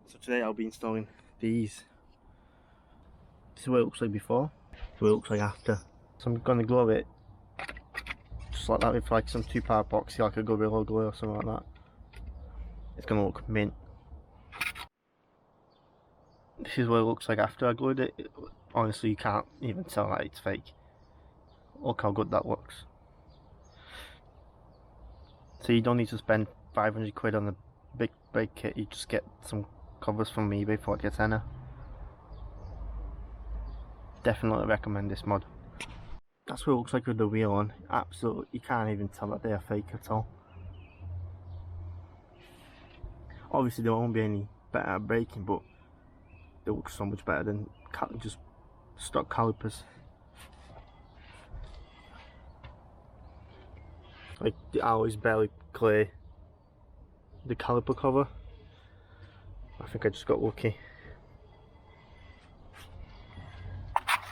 So today I'll be installing these. This is what it looks like before, what it looks like after. So I'm going to glue it just like that with like some 2-part epoxy, like a Gorilla Glue or something like that. It's going to look mint. This is what it looks like after I glued it. Honestly, you can't even tell that it's fake. Look how good that looks. So you don't need to spend 500 quid on the big brake kit, you just get some covers from eBay for like a tenner. Definitely recommend this mod. That's what it looks like with the wheel on. Absolutely, you can't even tell that they are fake at all. Obviously there won't be any better at braking, but they look so much better than just stock calipers. Like, I always barely clear the caliper cover. I think I just got lucky.